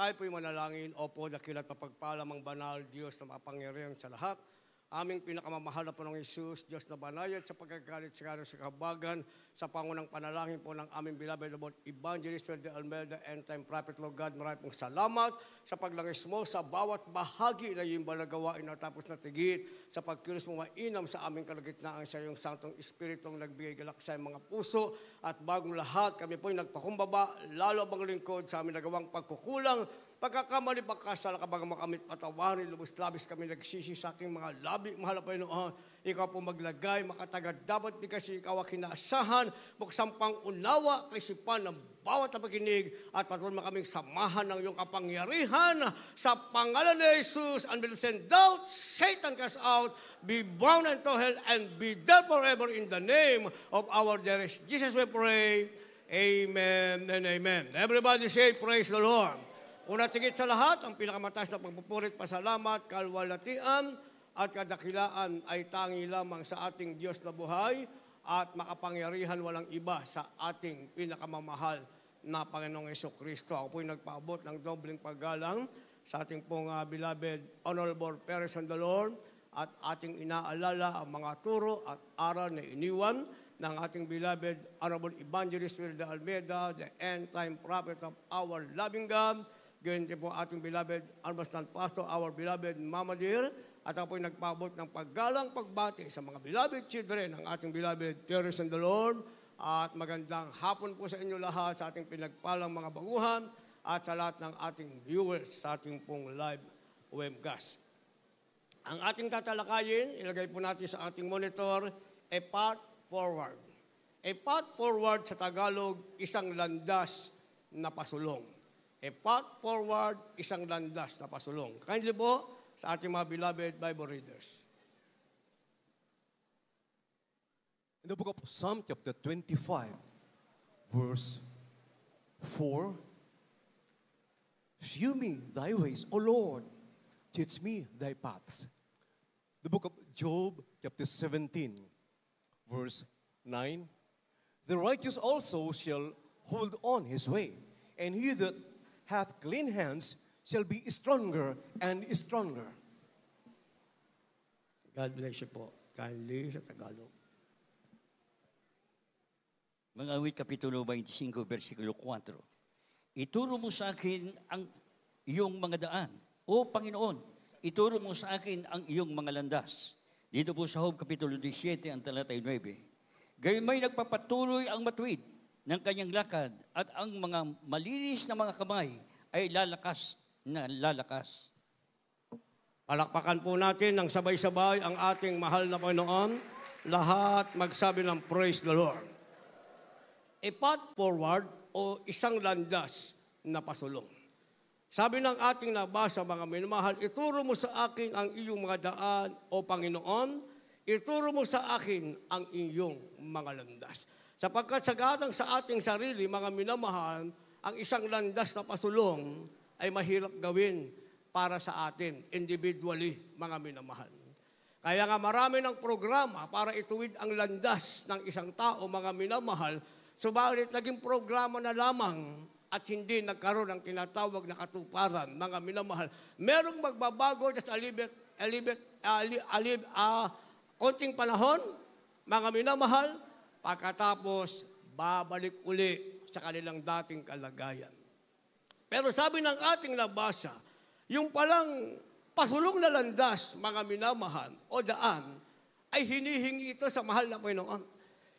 Tayo po'y manalangin. Opo, dakilat mapagpalamang banal, Diyos na mapangyarihan sa lahat. Aming pinakamamahal na po ng Jesus, Diyos na banayad sa pagkagalit sa kahabagan, sa pangunang panalangin po ng aming beloved Lord Evangelist Fred Almeida, End Time Prophet, Lord God, maraming pong salamat sa paglangis mo sa bawat bahagi na iyong balagawain na tapos na tigit, sa pagkilos mo mainam sa aming kalagitnaan sa iyong Santong Espiritong nagbigay galak sa mga puso, at bagong lahat, kami po'y nagpakumbaba, lalo abang lingkod sa aming nagawang pagkukulang, pagkakamali, pagkasala, kabagang makamit, patawarin, lubos-labis kami nagsisi sa aking mga labi, mahal na Panginoon, ikaw po maglagay, makatagad dapat di kasi ikaw ang kinaasahan, buksang pang-unawa, kaisipan ng bawat napakinig, at patuloy kaming samahan ng iyong kapangyarihan, sa pangalan ni Jesus, unbelief and doubt, Satan cast out, be bound into hell, and be dead forever in the name of our dearest Jesus we pray, amen and amen. Everybody say, praise the Lord. Una tigit sa lahat, ang pinakamataas na pagpupurit, pasalamat, kalwalatian, at kadakilaan ay tangi lamang sa ating Diyos na buhay at makapangyarihan walang iba sa ating pinakamamahal na Panginoong Jesucristo. Ako po'y nagpaabot ng dobleng paggalang sa ating pong beloved Honorable Parents and the Lord at ating inaalala ang mga turo at aral na iniwan ng ating beloved Honorable Evangelist Wilde Almeida, the End Time Prophet of our loving God. Ganyan din po ating beloved Armastan Pastor, our beloved Mama Dear, at ako po'y nagpabot ng paggalang pagbati sa mga beloved children ng ating beloved Parents and the Lord, at magandang hapon po sa inyo lahat, sa ating pinagpalang mga baguhan, at sa lahat ng ating viewers sa ating pong live webcast. Ang ating tatalakayin, ilagay po natin sa ating monitor, a path forward. A path forward sa Tagalog, isang landas na pasulong. A path forward, isang landas na pasulong. Kindly po sa ating mga beloved Bible readers. In the book of Psalm chapter 25, verse 4, "Shew me thy ways, O Lord, teach me thy paths." The book of Job chapter 17, verse 9, "The righteous also shall hold on his way, and he that hath clean hands shall be stronger and stronger." God bless you po. Kindly sa Tagalog. Mga awit, Kapitulo 25, versikulo 4. "Ituro mo sa akin ang iyong mga daan, O Panginoon, ituro mo sa akin ang iyong mga landas." Dito po sa Job, Kapitulo 17, ang talata 9. "Gayon may nagpapatuloy ang matuwid ng kanyang lakad, at ang mga malinis na mga kamay ay lalakas na lalakas." Palakpakan po natin ng sabay-sabay ang ating mahal na Panginoon. Lahat magsabi ng praise the Lord. A path forward o isang landas na pasulong. Sabi ng ating nabasa, mga minamahal, ituro mo sa akin ang iyong mga daan, O Panginoon, ituro mo sa akin ang iyong mga landas. Sapagkat sagadang sa ating sarili, mga minamahal, ang isang landas na pasulong ay mahirap gawin para sa atin, individually, mga minamahal. Kaya nga marami ng programa para ituwid ang landas ng isang tao, mga minamahal, subalit naging programa na lamang at hindi nagkaroon ng tinatawag na katuparan, mga minamahal. Merong magbabago just konting panahon, mga minamahal, pagkatapos babalik uli sa kanilang dating kalagayan. Pero sabi ng ating nabasa, yung palang pasulong na landas, mga minamahal, o daan, ay hinihingi ito sa mahal na Panginoon.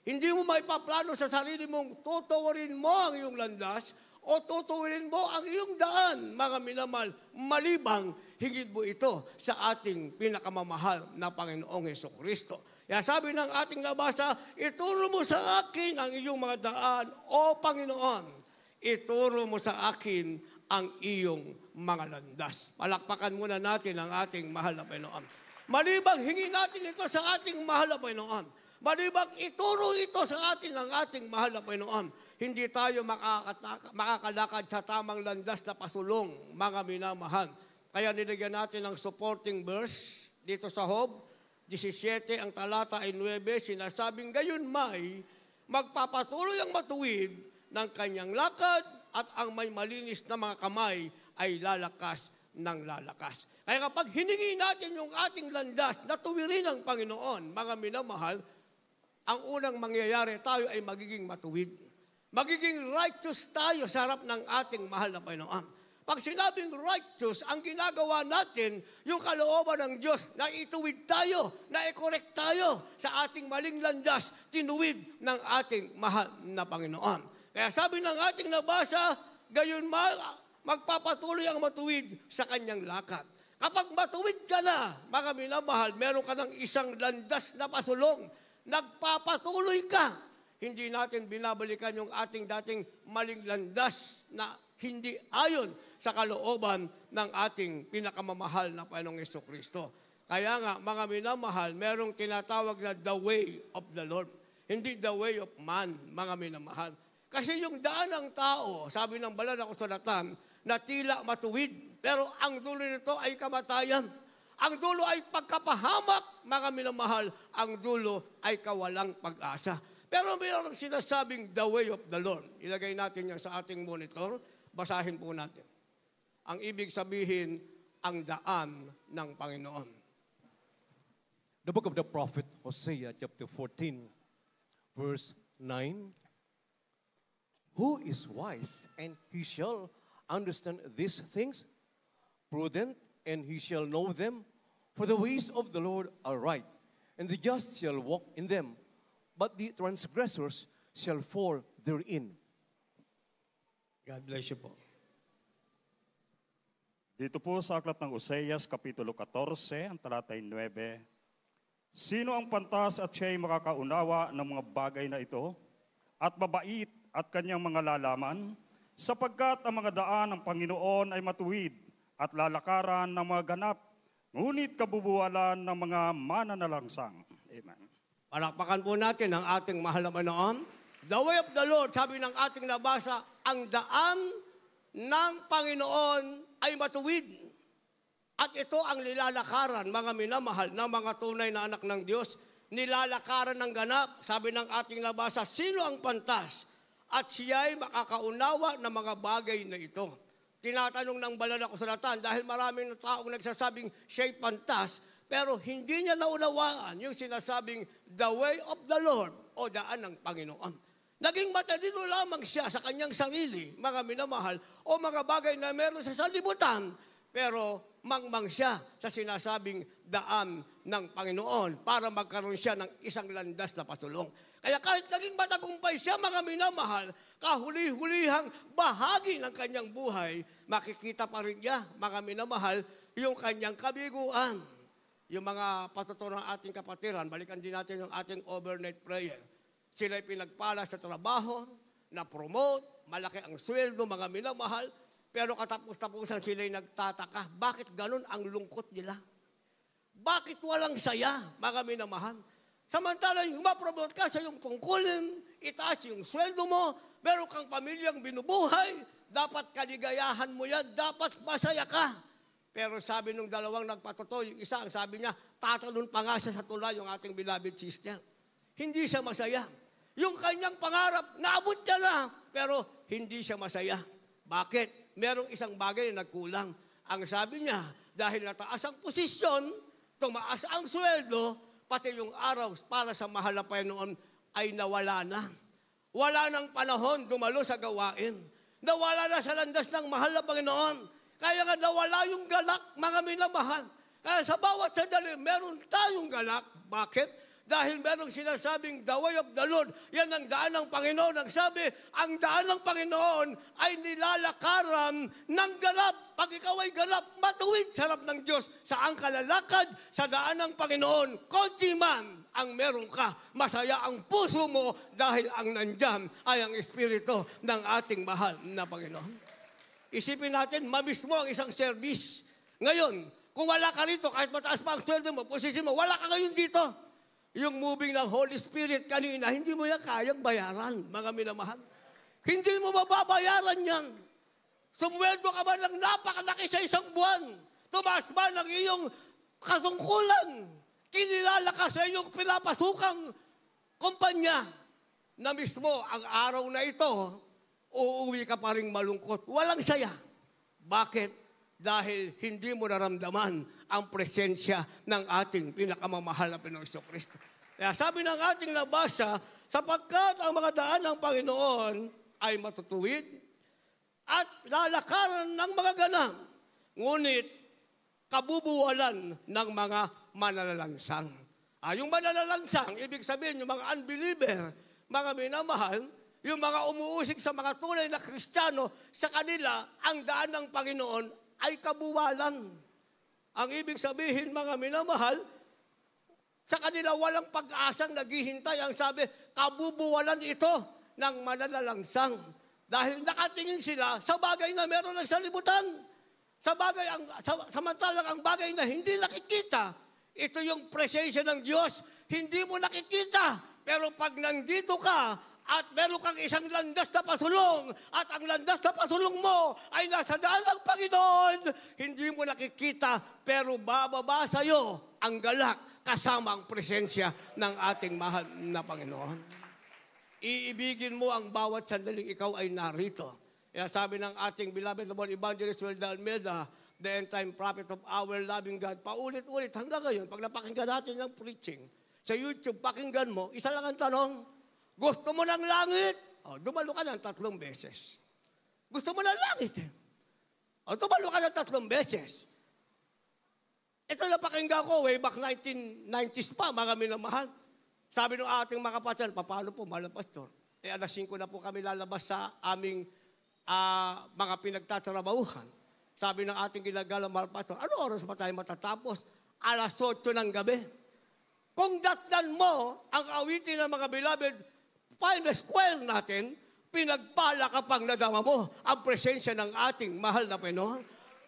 Hindi mo maipaplano sa sarili mong tutuwarin mo ang iyong landas o tutuwarin mo ang iyong daan, mga minamahal, malibang higit mo ito sa ating pinakamamahal na Panginoong Jesucristo. Kaya sabi ng ating nabasa, ituro mo sa akin ang iyong mga daan, O Panginoon. Ituro mo sa akin ang iyong mga landas. Palakpakan muna natin ang ating mahal na Panginoon. Malibang hingi natin ito sa ating mahal na Panginoon. Malibang ituro ito sa atin ng ating mahal na Panginoon. Hindi tayo makakalakad sa tamang landas na pasulong, mga minamahal. Kaya nilagyan natin ng supporting verse dito sa Job 17, ang talata ay 9, sinasabing gayon may magpapatuloy ang matuwid ng kanyang lakad at ang may malinis na mga kamay ay lalakas ng lalakas. Kaya kapag hiningi natin yung ating landas na tuwirin ng Panginoon, mga minamahal, ang unang mangyayari, tayo ay magiging matuwid. Magiging righteous tayo sa harap ng ating mahal na Panginoon. Pag sinabing righteous, ang ginagawa natin, yung kalooban ng Diyos na ituwid tayo, na i-correct tayo sa ating maling landas, tinuwid ng ating mahal na Panginoon. Kaya sabi ng ating nabasa, gayon magpapatuloy ang matuwid sa kanyang lakad. Kapag matuwid ka na, mga minamahal, meron ka ng isang landas na pasulong, nagpapatuloy ka. Hindi natin binabalikan yung ating dating maling landas na hindi ayon sa kalooban ng ating pinakamamahal na Panginoong Jesucristo. Kaya nga, mga minamahal, merong tinatawag na the way of the Lord. Hindi the way of man, mga minamahal. Kasi yung daan ng tao, sabi ng banal na kasulatan, na tila matuwid, pero ang dulo nito ay kamatayan. Ang dulo ay pagkapahamak, mga minamahal. Ang dulo ay kawalang pag-asa. Pero mayroong sinasabing the way of the Lord. Ilagay natin yan sa ating monitor. Basahin po natin. Ang ibig sabihin, ang daan ng Panginoon. The book of the prophet Hosea, chapter 14, verse 9. Who is wise, and he shall understand these things? Prudent, and he shall know them? For the ways of the Lord are right, and the just shall walk in them, but the transgressors shall fall therein. God bless you po. Dito po sa aklat ng Oseas, Kapitulo 14, ang talatay 9. Sino ang pantas at siya'y makakaunawa ng mga bagay na ito? At mabait at kanyang mga lalaman? Sapagkat ang mga daan ng Panginoon ay matuwid at lalakaran ng mga ganap, ngunit kabubualan ng mga mananalangsang. Amen. Palakpakan po natin ang ating mahal na Panginoon. The way of the Lord, sabi ng ating nabasa, ang daan ng Panginoon ay matuwid. At ito ang nilalakaran, mga minamahal, na mga tunay na anak ng Diyos, nilalakaran ng ganap. Sabi ng ating nabasa, sino ang pantas? At siya'y makakaunawa ng mga bagay na ito. Tinatanong ng banal na kasulatan, dahil maraming taong nagsasabing siya'y pantas, pero hindi niya naunawaan yung sinasabing the way of the Lord o daan ng Panginoon. Naging matalino lamang siya sa kanyang sarili, mga minamahal, o mga bagay na meron sa salibutan, pero mangmang siya sa sinasabing daan ng Panginoon para magkaroon siya ng isang landas na pasulong. Kaya kahit naging matagumpay siya, mga minamahal, kahuli-hulihang bahagi ng kanyang buhay, makikita pa rin niya, mga minamahal, yung kanyang kabiguan. Yung mga patutunan ng ating kapatiran, balikan din natin yung ating overnight prayer. Sila'y pinagpala sa trabaho, na-promote, malaki ang sweldo, mga minamahal, pero katapos-tapusan sila'y nagtataka, bakit ganun ang lungkot nila? Bakit walang saya, mga minamahal? Samantala, yung ma-promote ka sa iyong tungkulin, itaas yung sweldo mo, meron kang pamilyang binubuhay, dapat kaligayahan mo yan, dapat masaya ka. Pero sabi nung dalawang nagpatuto, yung isa, ang sabi niya, tatalon pa nga siya sa tulay, yung ating beloved sister. Hindi siya masaya. Yung kanyang pangarap, naabot niya na, pero hindi siya masaya. Bakit? Merong isang bagay na nagkulang. Ang sabi niya, dahil nataas ang posisyon, tumaas ang sweldo, pati yung araw para sa mahal na Panginoon ay nawala na. Wala ng panahon dumalo sa gawain. Nawala na sa landas ng mahal na Panginoon. Kaya nga nawala yung galak, mga minamahal. Kaya sa bawat sandali, meron tayong galak. Bakit? Dahil merong sinasabing the way of the Lord, yan ang daan ng Panginoon. Ang sabi, ang daan ng Panginoon ay nilalakaran ng ganap. Pag ikaw ay ganap, matuwid sa harap ng Diyos. Saan ka lalakad? Sa daan ng Panginoon. Konti man ang meron ka. Masaya ang puso mo dahil ang nandyan ay ang Espiritu ng ating mahal na Panginoon. Isipin natin, mamiss mo ang isang service. Ngayon, kung wala ka rito, kahit mataas pa ang sweldo mo, posisyon mo, wala ka ngayon dito. Yung moving ng Holy Spirit kanina, hindi mo yan kayang bayaran, mga minamahal. Hindi mo mababayaran yan. Sumweldo ka ba ng napakalaki sa isang buwan? Tumaas ba ng iyong kasungkulan? Kinilala ka sa iyong pinapasukang kumpanya na mismo ang araw na ito, uuwi ka pa rin malungkot. Walang saya. Bakit? Dahil hindi mo naramdaman ang presensya ng ating pinakamamahal na Panginoong Kristo. Kaya sabi ng ating nabasa, sapagkat ang mga daan ng Panginoon ay matutuwid at lalakaran ng mga ganang, ngunit kabubuwalan ng mga mananalansang. Yung mananalansang, ibig sabihin yung mga unbeliever, mga minamahal, yung mga umuusig sa mga tunay na Kristiyano, sa kanila, ang daan ng Panginoon ay kabuwalan. Ang ibig sabihin, mga minamahal, sa kanila walang pag-asang naghihintay. Ang sabi, kabubuwalan ito ng mananalangsang. Dahil nakatingin sila sa bagay na meron ng salibutan. Samantalang ang bagay na hindi nakikita, ito yung presensya ng Diyos. Hindi mo nakikita, pero pag nandito ka, at meron kang isang landas na pasulong, at ang landas na pasulong mo ay nasa daan ng Panginoon, hindi mo nakikita, pero bababa sa iyo ang galak kasama ang presensya ng ating mahal na Panginoon. Iibigin mo ang bawat sandaling ikaw ay narito. Kaya sabi ng ating beloved Lord Evangelist Welda Almeida, the end time prophet of our loving God, paulit-ulit hanggang ngayon, pag napakinggan natin ng preaching, sa YouTube, pakinggan mo, isa lang ang tanong, gusto mo ng langit? Dumalo ka ng 3 beses. Gusto mo ng langit eh. Dumalo ka ng 3 beses. Ito na pakinggan ko, way back 1990s pa, mga minamahal. Sabi ng ating mga kapatid, paano po, mahal na pastor? Alas 5 na po kami lalabas sa aming mga pinagtatrabahuhan. Sabi ng ating ginagalang mahal pastor, ano oras ba tayo matatapos? Alas 8 ng gabi. Kung datnan mo ang awitin ng mga beloved, final square natin, pinagpala kapag nadama mo ang presensya ng ating mahal na Panginoon.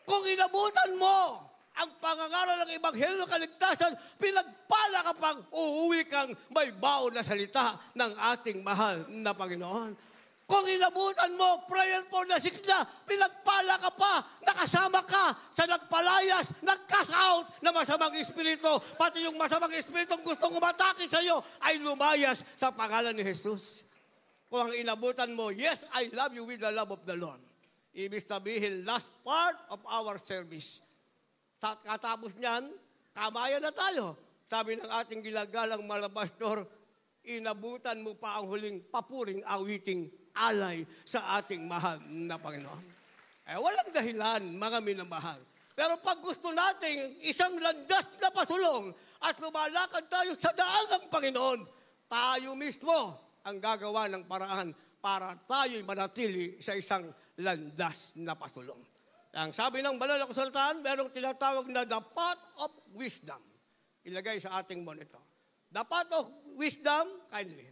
Kung inabutan mo ang pangangaral ng Ebanghelyo kaligtasan, pinagpala kapag uuwi kang may baon na salita ng ating mahal na Panginoon. Kung inabutan mo, prayer for the sick na, pinagpala ka pa, nakasama ka sa nagpalayas, nag-cast out na masamang espiritu, pati yung masamang espiritu gustong umatake sa iyo, ay lumayas sa pangalan ni Jesus. Kung ang inabutan mo, yes, I love you with the love of the Lord. Ibig sabihin, last part of our service. Sa katapos niyan, kamayan na tayo. Sabi ng ating gilagalang malabastor, inabutan mo pa ang huling papuring awiting alay sa ating mahal na Panginoon. Walang dahilan, mga minamahal. Pero pag gusto nating isang landas na pasulong at lumalakad tayo sa daan ng Panginoon, tayo mismo ang gagawa ng paraan para tayo'y manatili sa isang landas na pasulong. Ang sabi ng banal na kasulatan, merong tinatawag na the path of wisdom. Ilagay sa ating monitor. The path of wisdom, kindly,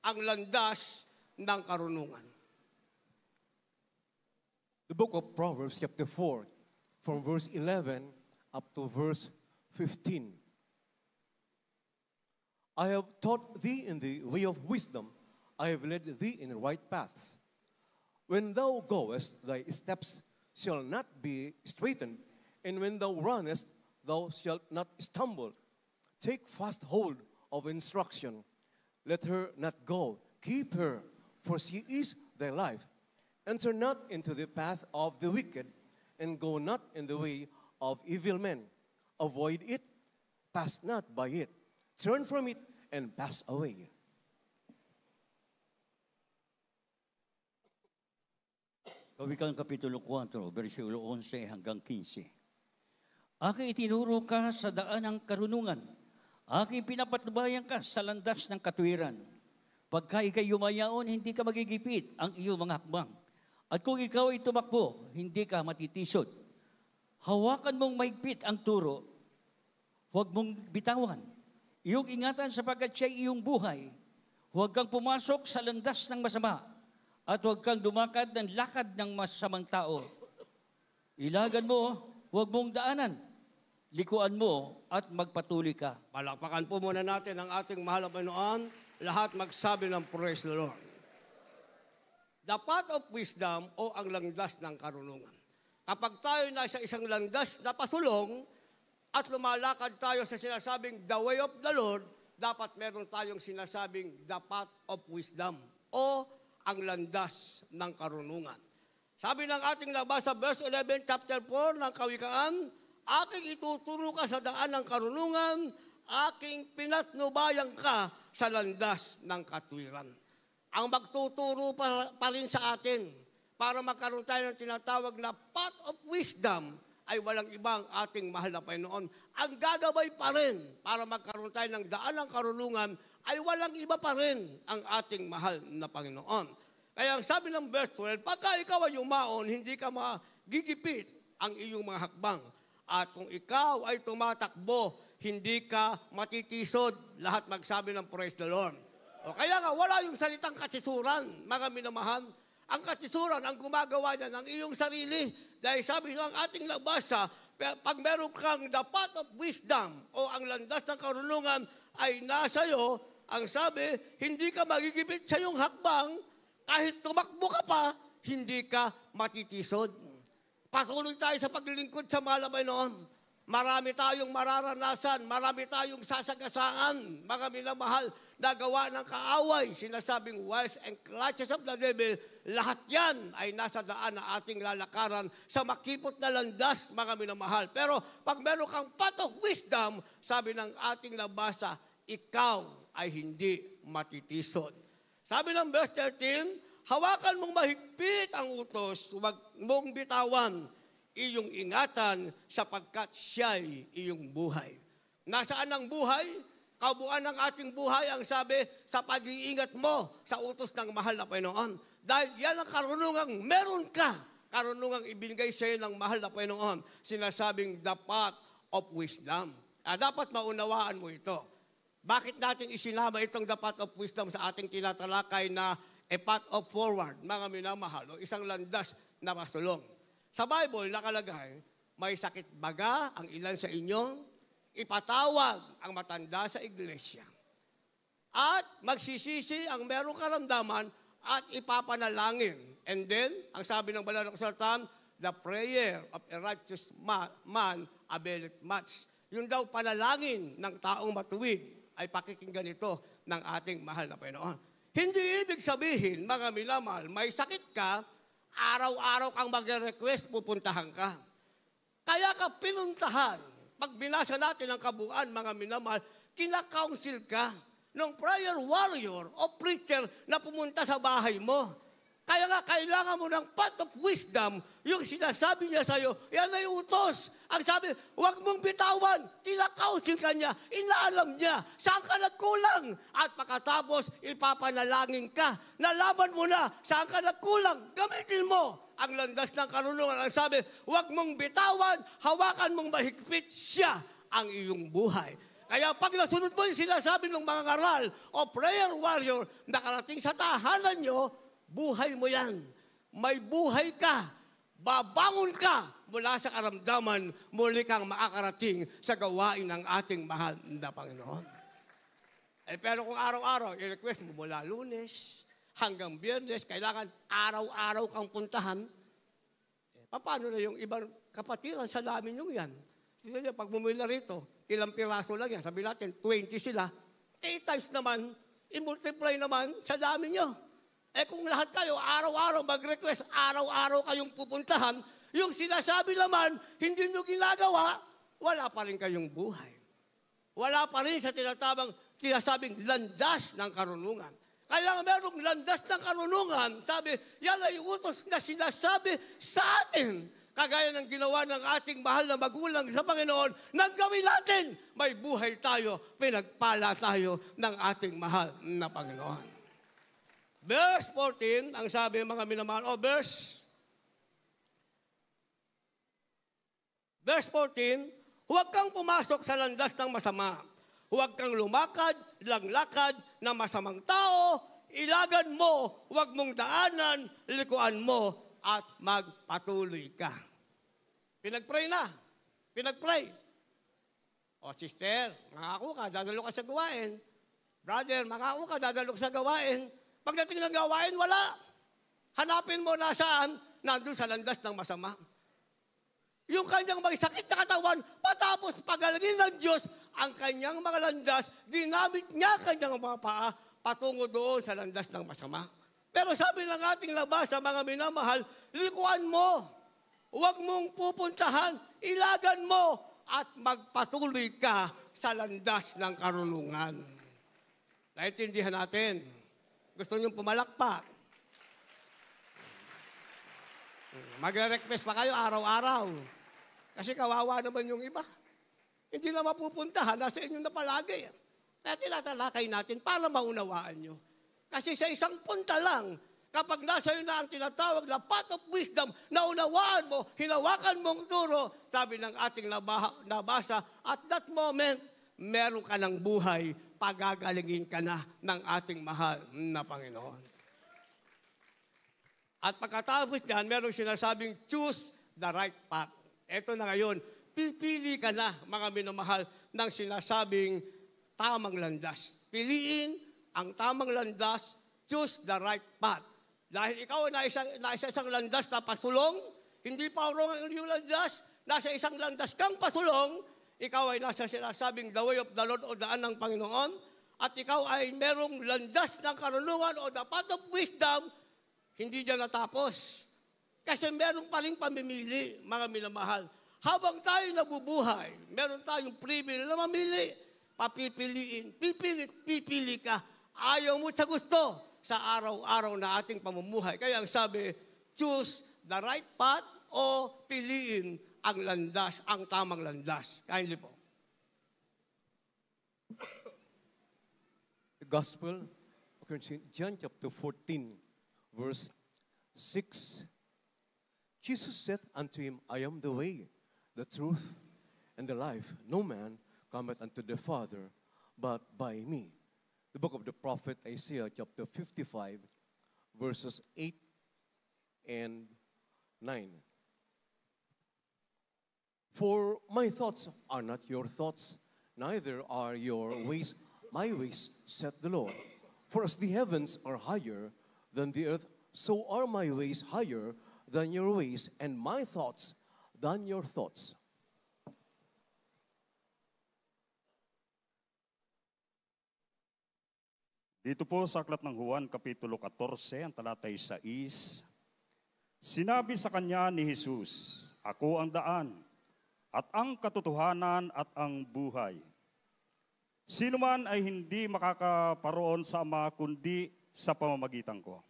ang landas ng karunungan. The book of Proverbs, chapter 4, from verse 11 up to verse 15. I have taught thee in the way of wisdom. I have led thee in the right paths. When thou goest, thy steps shall not be straitened, and when thou runnest, thou shalt not stumble. Take fast hold of instruction. Let her not go. Keep her, for she is thy life. Enter not into the path of the wicked, and go not in the way of evil men. Avoid it, pass not by it. Turn from it, and pass away. Kawikaan Kapitulo 4, versikulo 11 hanggang 15. Aking itinuro ka sa daan ng karunungan. Aking pinapatnubayan ka sa landas ng katuwiran. Pagka ikay yumayaon, hindi ka magigipit ang iyong mga hakbang. At kung ikaw ay tumakbo, hindi ka matitisod. Hawakan mong maigpit ang turo. Huwag mong bitawan. Iyong ingatan sapagkat siya'y iyong buhay. Huwag kang pumasok sa landas ng masama. At huwag kang dumakad ng lakad ng masamang tao. Ilagan mo, huwag mong daanan. Likuan mo at magpatuloy ka. Palakpakan po muna natin ang ating mahal na Panginoon. Lahat magsabi ng praise the Lord. The path of wisdom o ang landas ng karunungan. Kapag tayo nasa isang landas na pasulong at lumalakad tayo sa sinasabing the way of the Lord, dapat meron tayong sinasabing the path of wisdom o ang landas ng karunungan. Sabi ng ating nabasa, verse 11, chapter 4 ng Kawikaan, aking ituturo ka sa daan ng karunungan, aking pinatnubayan ka sa landas ng katwiran. Ang magtuturo pa rin sa atin para magkaroon tayo ng tinatawag na path of wisdom ay walang ibang ating mahal na Panginoon. Ang gagabay pa rin para magkaroon tayo ng daan ng karunungan ay walang iba pa rin ang ating mahal na Panginoon. Kaya ang sabi ng verse 12, pagka ikaw ay umaon, hindi ka magigipit ang iyong mga hakbang. At kung ikaw ay tumatakbo, hindi ka matitisod. Lahat magsabi ng praise the Lord. O kaya nga, wala yung salitang katsisuran, mga minamahal. Ang katsisuran, ang gumagawa niya ng iyong sarili. Dahil sabi ng ating nabasa, pag meron kang the path of wisdom o ang landas ng karunungan ay nasa iyo, ang sabi, hindi ka magigipit sa iyong hakbang, kahit tumakbo ka pa, hindi ka matitisod. Patuloy tayo sa paglilingkod sa mahal na Panginoon. Marami tayong mararanasan, marami tayong sasagasaan, mga minamahal, na gawa ng kaaway, sinasabing wiles and clutches of the devil, lahat yan ay nasa daan na ating lalakaran sa makipot na landas, mga minamahal. Pero pag meron kang path of wisdom, sabi ng ating nabasa, ikaw ay hindi matitisod. Sabi ng verse 13, hawakan mong mahigpit ang utos, huwag mong bitawan, iyong ingatan sapagkat siya'y iyong buhay. Nasaan ang buhay? Kabuuan ng ating buhay ang sabi sa pag-iingat mo sa utos ng mahal na Panginoon. Dahil yan ang karunungang meron ka. Karunungang ibinigay sa iyo ng mahal na Panginoon. Sinasabing the path of wisdom. Dapat maunawaan mo ito. Bakit natin isinama itong the path of wisdom sa ating tinatalakay na a path of forward, mga minamahal, o isang landas na masulong? Sa Bible, nakalagay, may sakit baga ang ilan sa inyo, ipatawag ang matanda sa iglesia. At magsisisi ang merong karamdaman at ipapanalangin. And then, ang sabi ng banal na kasulatan, the prayer of a righteous man availeth much. Yung daw panalangin ng taong matuwid ay pakikinggan ito ng ating mahal na Panginoon. Hindi ibig sabihin, mga minamahal, may sakit ka, araw-araw kang mag-request, pupuntahan ka. Kaya ka pinuntahan. Pag binasa natin ang kabuuan, mga minamahal, kina-counsel ka ng prayer warrior o preacher na pumunta sa bahay mo. Kaya nga, kailangan mo ng path of wisdom, yung sinasabi niya sa'yo, yan ay utos. Ang sabi, huwag mong bitawan, kinakausil ka niya, inaalam niya, saan ka nagkulang? At pagkatapos, ipapanalangin ka. Nalaman mo na, saan ka nagkulang? Gamitin mo ang landas ng karunungan. Ang sabi, huwag mong bitawan, hawakan mong mahigpit siya ang iyong buhay. Kaya pag nasunod mo yung sinasabi ng mga ngaral o prayer warrior, nakarating sa tahanan nyo, buhay mo yan. May buhay ka. Babangon ka mula sa karamdaman, muli kang makakarating sa gawain ng ating mahal na Panginoon. Pero kung araw-araw, i-request mo mula Lunes hanggang Biyernes, kailangan araw-araw kang puntahan, paano na yung ibang kapatiran sa dami nyo yan? Sige, pag bumili na rito, ilang piraso lang yan. Sabi natin, 20 sila. 8 times naman, i-multiply naman sa dami nyo. Kung lahat kayo, araw-araw mag-request, araw-araw kayong pupuntahan, yung sinasabi naman, hindi nyo ginagawa, wala pa rin kayong buhay. Wala pa rin sa tinasabing landas ng karunungan. Kaya merong landas ng karunungan, sabi, yan ay utos na sinasabi sa atin. Kagaya ng ginawa ng ating mahal na magulang sa Panginoon, nang gawin natin, may buhay tayo, pinagpala tayo ng ating mahal na Panginoon. Verse 14, ang sabi mga minamahal, verse 14, huwag kang pumasok sa landas ng masama. Huwag kang lumakad, langlakad ng masamang tao, ilagan mo, huwag mong daanan, likuan mo, at magpatuloy ka. Pinag-pray na. Pinag-pray. O sister, mangako ka, dadalo ka sa gawain. Brother, mangako ka, dadalo ka sa gawain. Pagdating ng gawain, wala. Hanapin mo na saan, nandun sa landas ng masama. Yung kanyang may sakit na katawan, patapos pagalingin ng Diyos, ang kanyang mga landas, ginamit niya kanyang mga paa, patungo doon sa landas ng masama. Pero sabi ng ating nabasa, mga minamahal, likuan mo. Huwag mong pupuntahan, ilagan mo at magpatuloy ka sa landas ng karunungan. Naintindihan natin. Gusto niyong pumalakpak? Magre-request pa kayo araw-araw. Kasi kawawa naman yung iba. Hindi na mapupuntahan, nasa inyo na palagi. Kaya tinatalakay natin para maunawaan nyo. Kasi sa isang punta lang, kapag nasa iyo na ang tinatawag na path of wisdom, naunawaan mo, hinawakan mong turo, sabi ng ating nabasa, at that moment, meron ka ng buhay, pagagalingin ka na ng ating mahal na Panginoon. At pagkatapos niyan, meron sinasabing, choose the right path. Ito na ngayon, pipili ka na, mga minamahal, ng sinasabing tamang landas. Piliin ang tamang landas, choose the right path. Dahil ikaw na nasa isang landas na pasulong, hindi pa wrong ang iyong landas, nasa isang landas kang pasulong, ikaw ay nasa sinasabing the way of the Lord o daan ng Panginoon, at ikaw ay merong landas ng karunungan o the path of wisdom, hindi dyan natapos. Kasi meron pa rin pamimili, mga minamahal. Habang tayo nabubuhay, meron tayong privilege na mamili. Papipiliin, pipili ka. Ayaw mo sa gusto sa araw-araw na ating pamumuhay. Kaya ang sabi, choose the right path o piliin ang landas, ang tamang landas. Kindly po. The Gospel according to John chapter 14, verse 6. Jesus said unto him, I am the way, the truth, and the life. No man cometh unto the Father, but by me. The book of the prophet Isaiah, chapter 55, verses 8 and 9. For my thoughts are not your thoughts, neither are your ways my ways, saith the Lord. For as the heavens are higher than the earth, so are my ways higher than your ways, and my thoughts than your thoughts. Dito po sa Aklat ng Juan, Kapitulo 14, ang talatay 6, sinabi sa kanya ni Jesus, Ako ang daan, at ang katotohanan at ang buhay. Sino man ay hindi makakaparoon sa Ama, kundi sa pamamagitan ko.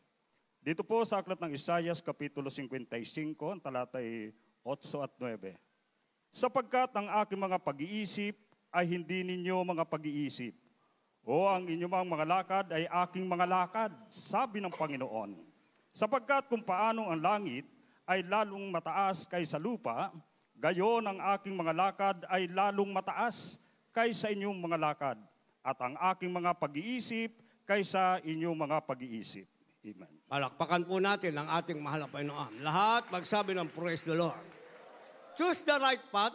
Dito po sa Aklat ng Isaias, Kapitulo 55, ang talatay 8 at 9. Sapagkat ang aking mga pag-iisip ay hindi ninyo mga pag-iisip, o ang inyong mga lakad ay aking mga lakad, sabi ng Panginoon. Sapagkat kung paano ang langit ay lalong mataas kaysa lupa, gayon ang aking mga lakad ay lalong mataas kaysa inyong mga lakad, at ang aking mga pag-iisip kaysa inyong mga pag-iisip. Amen. Palakpakan po natin ang ating mahal na Panginoon. Lahat magsabi ng praise the Lord. Choose the right path,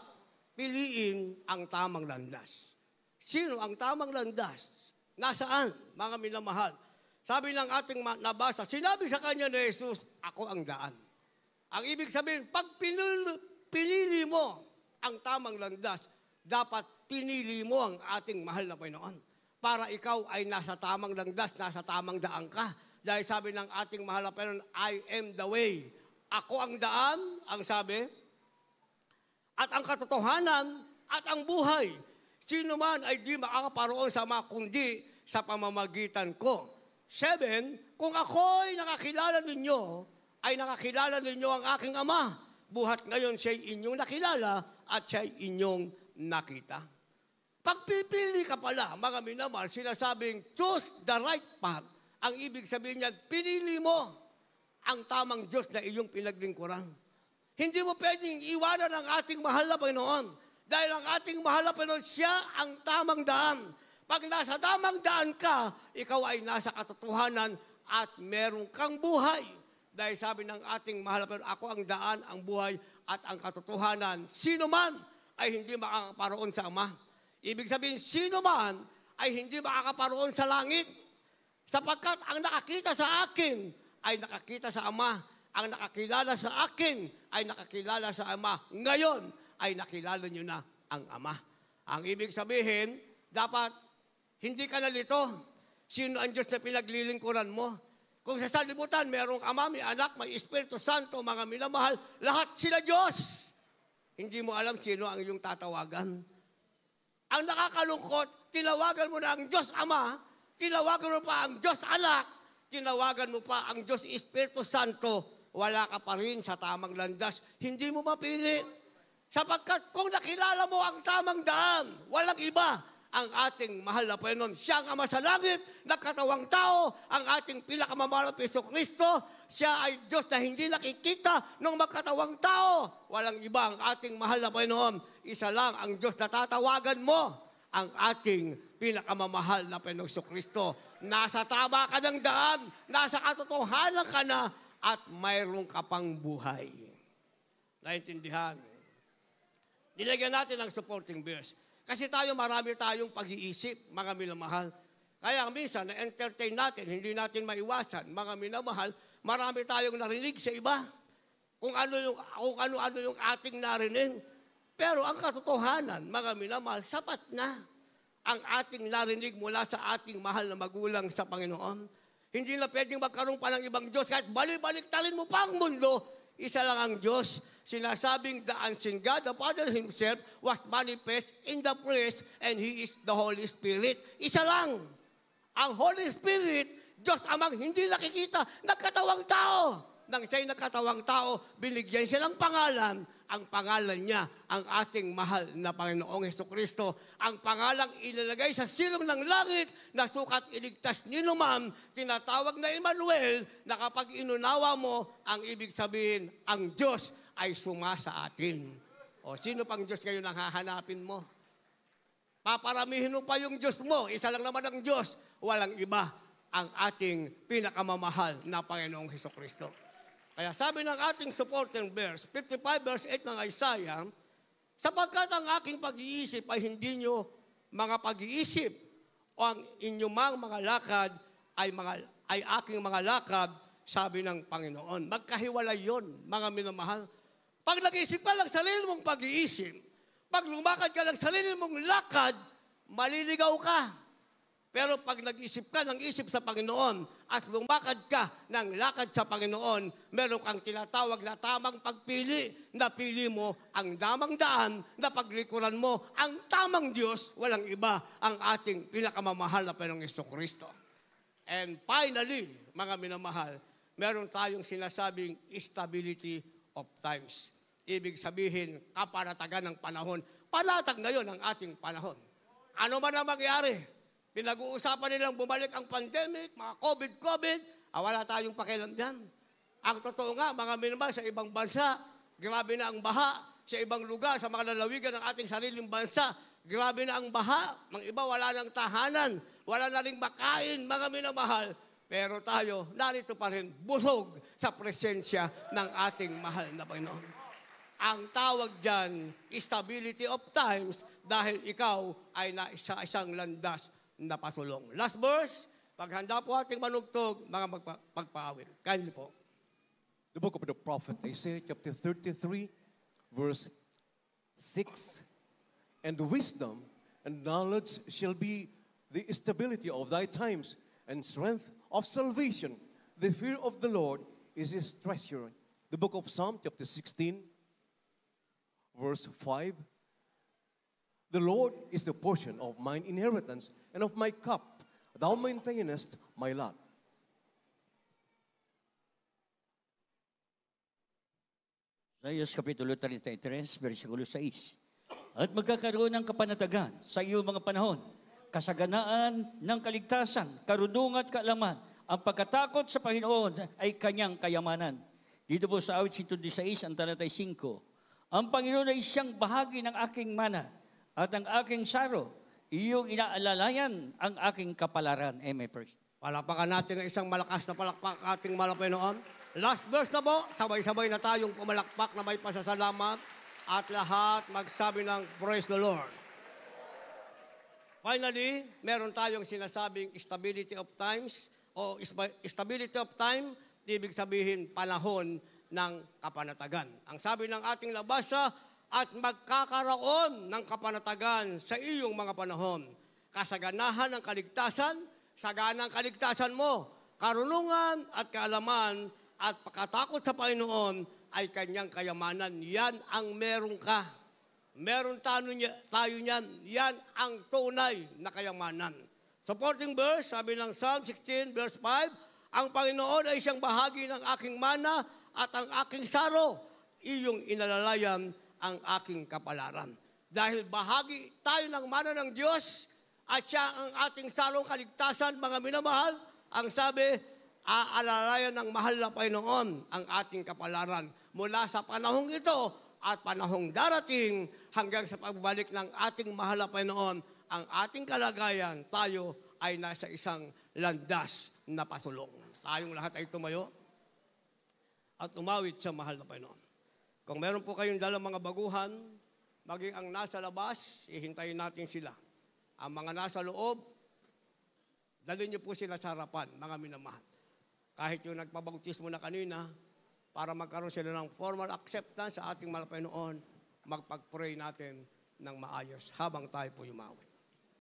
piliin ang tamang landas. Sino ang tamang landas? Nasaan, mga minamahal? Sabi ng ating nabasa, sinabi sa kanya ni Jesus, ako ang daan. Ang ibig sabihin, pag pinili mo ang tamang landas, dapat pinili mo ang ating mahal na Panginoon. Para ikaw ay nasa tamang landas, nasa tamang daan ka. Dahil sabi ng ating mahal na Panginoon, I am the way. Ako ang daan, ang sabi, at ang katotohanan at ang buhay. Sino man ay di makakaparoon sa Ama, kundi sa pamamagitan ko. 7, kung ako'y nakakilala ninyo, ay nakakilala ninyo ang aking Ama. Buhat ngayon siya'y inyong nakilala at siya'y inyong nakita. Pagpipili ka pala, mga minamahal, sinasabing choose the right path. Ang ibig sabihin niyan, pinili mo ang tamang Diyos na iyong pinaglingkuran. Hindi mo pwedeng iwanan ang ating mahal na Panginoon. Dahil ang ating mahal na Panginoon, siya ang tamang daan. Pag nasa tamang daan ka, ikaw ay nasa katotohanan at meron kang buhay. Dahil sabi ng ating mahal na Panginoon, ako ang daan, ang buhay at ang katotohanan. Sino man ay hindi makakaparoon sa Ama. Ibig sabihin, sino man ay hindi makakaparoon sa langit. Sapagkat ang nakakita sa akin ay nakakita sa Ama. Ang nakakilala sa akin ay nakakilala sa Ama. Ngayon, ay nakilala nyo na ang Ama. Ang ibig sabihin, dapat hindi ka nalito. Sino ang Diyos na pinaglilingkuran mo? Kung sa sanlibutan, merong Ama, may Anak, may Espiritu Santo, mga minamahal, lahat sila Diyos. Hindi mo alam sino ang iyong tatawagan. Ang nakakalungkot, tinawagan mo na ang Diyos Ama, tinawagan mo pa ang Diyos Anak, tinawagan mo pa ang Diyos Espiritu Santo, wala ka pa rin sa tamang landas. Hindi mo mapili. Sapagkat kung nakilala mo ang tamang daan, walang iba, ang ating mahal na Panginoon. Siya ang Ama sa langit, nagkatawang tao, ang ating pinakamamahal na Jesucristo. Siya ay Diyos na hindi nakikita ng magkatawang tao. Walang iba ang ating mahal na Panginoon. Isa lang ang Diyos na tatawagan mo, ang ating pinakamamahal na Panginoong Jesucristo. Nasa tama ka ng daan, nasa katotohanan ka na, at mayroong ka pang buhay. Naintindihan? Nilagyan natin ang supporting verse. Kasi marami tayong pag-iisip, mga minamahal. Kaya minsan, na-entertain natin, hindi natin maiwasan, mga minamahal, marami tayong narinig sa iba. Kung ano-ano yung ating narinig. Pero ang katotohanan, mga minamahal, sapat na ang ating narinig mula sa ating mahal na magulang sa Panginoon. Hindi na pwedeng magkaroon pa ng ibang Diyos. Kahit balik-baliktarin mo pa ang mundo, isa lang ang Diyos. Sinasabing the unseen God, the Father Himself, was manifest in the flesh, and He is the Holy Spirit. Isa lang. Ang Holy Spirit, Diyos amang hindi nakikita, nagkatawang tao. Nang siya'y nagkatawang tao, binigyan siya ng pangalan. Ang pangalan niya, ang ating mahal na Panginoong Jesucristo. Ang pangalang ilalagay sa silong ng langit na sukat iligtas ni Numan, tinatawag na Emmanuel, na kapag inunawa mo, ang ibig sabihin, ang Diyos ay sumasa atin. O sino pang Diyos kayo nang hahanapin mo? Paparamihin mo pa yung Diyos mo. Isa lang naman ang Diyos. Walang iba ang ating pinakamamahal na Panginoong Jesucristo. Kaya sabi ng ating supporting verse, 55 verse 8 ng Isaiah, sapagkat ang aking pag-iisip ay hindi nyo mga pag-iisip o ang inyong mga lakad ay aking mga lakad, sabi ng Panginoon. Magkahiwalay yun, mga minamahal. Pag nag-iisip ka lang sarili mong pag-iisip, pag lumakad ka lang sarili mong lakad, maliligaw ka. Pero pag nag-isip ka ng isip sa Panginoon at lumakad ka ng lakad sa Panginoon, meron kang tinatawag na tamang pagpili. Napili mo ang tamang daan na paglikuran mo ang tamang Diyos, walang iba ang ating pinakamamahal na Panginoong Jesucristo. And finally, mga minamahal, meron tayong sinasabing stability of times. Ibig sabihin, kapanatagan ng panahon. Panatag ngayon ang ating panahon. Ano man ang mangyari? Pinag-uusapan nilang bumalik ang pandemic, mga COVID, wala tayong pakialam dyan. Ang totoo nga, mga minamahal, sa ibang bansa, grabe na ang baha. Sa ibang lugar, sa mga lalawigan ng ating sariling bansa, grabe na ang baha. Mga iba, wala nang tahanan, wala na ring makain, mga minamahal. Pero tayo, narito pa rin, busog sa presensya ng ating mahal na Panginoon. Ang tawag dyan, stability of times, dahil ikaw ay nasa isang landas na pasulong. Last verse, paghanda po ating manugtog, mga magpaawit. Kindly po. The book of the prophet Isaiah, chapter 33, verse 6. And wisdom and knowledge shall be the stability of thy times, and strength of salvation. The fear of the Lord is his treasure. The book of Psalm, chapter 16, verse 5. The Lord is the portion of mine inheritance and of my cup. Thou maintainest my lot. Isaiah Kapitulo 33, versikulo 6. At magkakaroon ng kapanatagan sa iyong mga panahon, kasaganaan ng kaligtasan, karunungan at kaalaman. Ang pagkatakot sa Panginoon ay kanyang kayamanan. Dito po sa awit 116, ang talatay 5. Ang Panginoon ay siyang bahagi ng aking mana at ang aking saro, iyong inaalalayan ang aking kapalaran. Amen. First. Palakpakan natin ng isang malakas na palakpak ating mahal na Panginoon. Last verse na po, sabay-sabay na tayong pumalakpak na may pasasalamat at lahat magsabi ng praise the Lord. Finally, meron tayong sinasabing stability of times o stability of time, ibig sabihin panahon ng kapanatagan. Ang sabi ng ating nabasa, at magkakaroon ng kapanatagan sa iyong mga panahon. Kasaganahan ng kaligtasan, saganang kaligtasan mo, karunungan at kaalaman at pagkatakot sa Panginoon ay kanyang kayamanan. Yan ang meron ka. Meron tayo niyan. Yan ang tunay na kayamanan. Supporting verse, sabi ng Psalm 16 verse 5, ang Panginoon ay siyang bahagi ng aking mana at ang aking saro. Iyong inalalayan ang aking kapalaran. Dahil bahagi tayo ng mana ng Diyos at siya ang ating sarong kaligtasan, mga minamahal, ang sabi, aalalayan ng mahal na Panginoon ang ating kapalaran mula sa panahong ito at panahong darating hanggang sa pagbalik ng ating mahal na Panginoon, ang ating kalagayan, tayo ay nasa isang landas na pasulong. Tayong lahat ay tumayo at umawit sa mahal na Panginoon. Kung meron po kayong dalang mga baguhan, maging ang nasa labas, ihintayin natin sila. Ang mga nasa loob, dalhin niyo po sila sa harapan, mga minamahal. Kahit yung nagpabautismo na kanina, para magkaroon sila ng formal acceptance sa ating mahal na Panginoon, magpag-pray natin ng maayos habang tayo po yumawi.